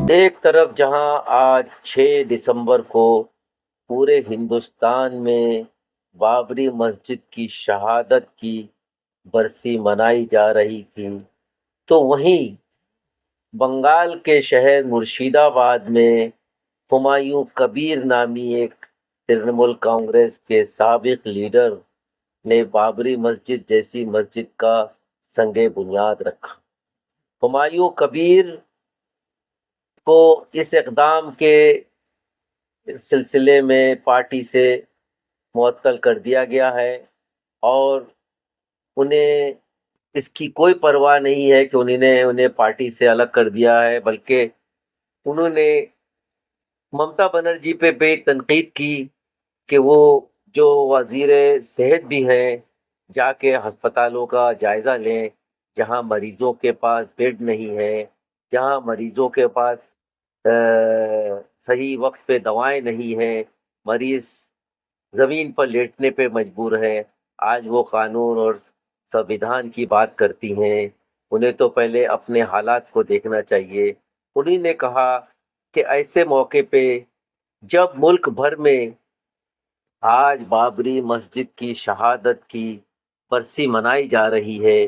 ایک طرف جہاں آج 6 دسمبر کو پورے ہندوستان میں بابری مسجد کی شہادت کی برسی منائی جا رہی تھی، تو وہیں بنگال کے شہر مرشید آباد میں ہمایوں کبیر نامی ایک ترنمول کانگریس کے سابق لیڈر نے بابری مسجد جیسی مسجد کا سنگ بنیاد رکھا۔ ہمایوں کبیر کو اس اقدام کے سلسلے میں پارٹی سے معطل کر دیا گیا ہے، اور انہیں اس کی کوئی پرواہ نہیں ہے کہ انہیں پارٹی سے الگ کر دیا ہے، بلکہ انہوں نے ممتا بنرجی پہ بھی تنقید کی کہ وہ جو وزیر صحت بھی ہیں جا کے ہسپتالوں کا جائزہ لیں جہاں مریضوں کے پاس بیڈ نہیں ہے، جہاں مریضوں کے پاس صحیح وقت پہ دوائیں نہیں ہیں، مریض زمین پر لیٹنے پہ مجبور ہے۔ آج وہ قانون اور سنویدھان کی بات کرتی ہیں، انہیں تو پہلے اپنے حالات کو دیکھنا چاہیے۔ انہی نے کہا کہ ایسے موقع پہ جب ملک بھر میں آج بابری مسجد کی شہادت کی برسی منائی جا رہی ہے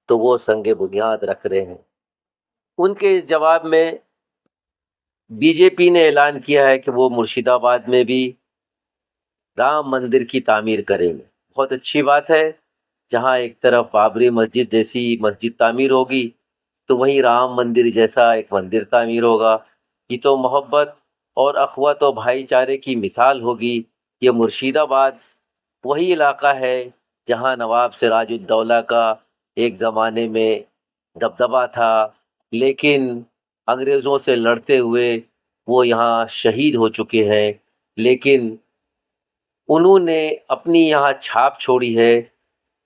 تو وہ سنگ بنیاد رکھ رہے ہیں۔ ان کے اس جواب میں بی جے پی نے اعلان کیا ہے کہ وہ مرشید آباد میں بھی رام مندر کی تعمیر کریں گے۔ بہت اچھی بات ہے، جہاں ایک طرف بابری مسجد جیسی مسجد تعمیر ہوگی تو وہیں رام مندر جیسا ایک مندر تعمیر ہوگا۔ یہ تو محبت اور اخوت و بھائی چارے کی مثال ہوگی۔ یہ مرشید آباد وہی علاقہ ہے جہاں نواب سراج الدولہ کا ایک زمانے میں دبدبہ تھا، لیکن انگریزوں سے لڑتے ہوئے وہ یہاں شہید ہو چکے ہیں، لیکن انہوں نے اپنی یہاں چھاپ چھوڑی ہے۔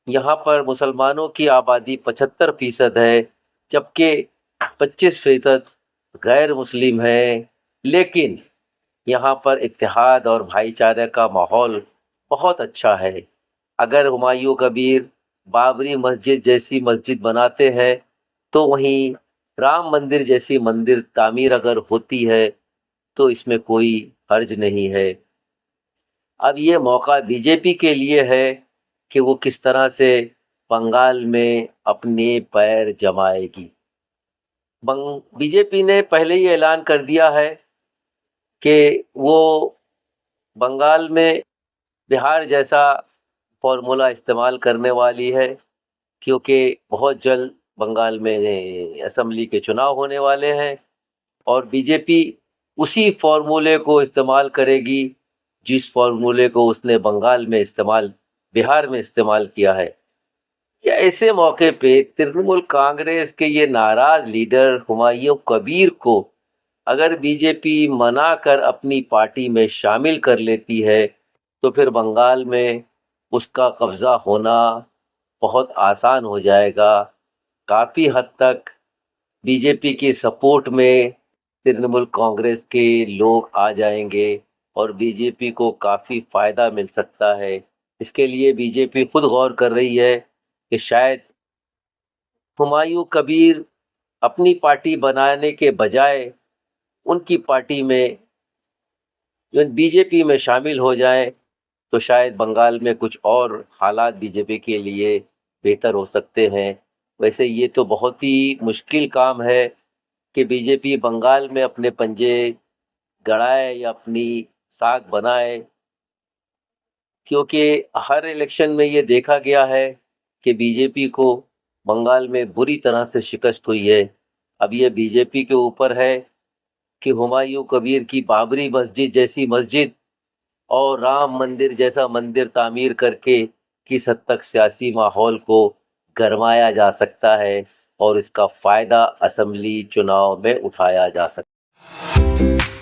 یہاں پر مسلمانوں کی آبادی 75% ہے، جبکہ 25% غیر مسلم ہیں، لیکن یہاں پر اتحاد اور بھائی چارے کا ماحول بہت اچھا ہے۔ اگر ہمایوں کبیر بابری مسجد جیسی مسجد بناتے ہیں تو وہیں رام مندر جیسی مندر تعمیر اگر ہوتی ہے تو اس میں کوئی حرج نہیں ہے۔ اب یہ موقع بی جے پی کے لیے ہے کہ وہ کس طرح سے بنگال میں اپنے پیر جمائے گی۔ بی جے پی نے پہلے ہی اعلان کر دیا ہے کہ وہ بنگال میں بہار جیسا فارمولا استعمال کرنے والی ہے، کیونکہ بہت جلد بنگال میں اسمبلی کے چناؤ ہونے والے ہیں، اور بی جے پی اسی فارمولے کو استعمال کرے گی جس فارمولے کو اس نے بہار میں استعمال کیا ہے۔ ایسے موقع پہ ترنمول کانگریس کے یہ ناراض لیڈر ہمایوں کبیر کو اگر بی جے پی منا کر اپنی پارٹی میں شامل کر لیتی ہے تو پھر بنگال میں اس کا قبضہ ہونا بہت آسان ہو جائے گا۔ کافی حد تک بی جے پی کی سپورٹ میں ترنمول کانگریس کے لوگ آ جائیں گے اور بی جے پی کو کافی فائدہ مل سکتا ہے۔ اس کے لیے بی جے پی خود غور کر رہی ہے کہ شاید ہمایوں کبیر اپنی پارٹی بنانے کے بجائے ان کی پارٹی میں بی جے پی میں شامل ہو جائیں تو شاید بنگال میں کچھ اور حالات بی جے پی کے لیے بہتر ہو سکتے ہیں۔ ویسے یہ تو بہت ہی مشکل کام ہے کہ بی جے پی بنگال میں اپنے پنجے گڑائے یا اپنی ساکھ بنائے، کیونکہ ہر الیکشن میں یہ دیکھا گیا ہے کہ بی جے پی کو بنگال میں بری طرح سے شکست ہوئی ہے۔ اب یہ بی جے پی کے اوپر ہے کہ ہمایوں کبیر کی بابری مسجد جیسی مسجد اور رام مندر جیسا مندر تعمیر کر کے کس حد تک سیاسی ماحول کو گرمایا جا سکتا ہے اور اس کا فائدہ اسمبلی چناؤ میں اٹھایا جا سکتا ہے۔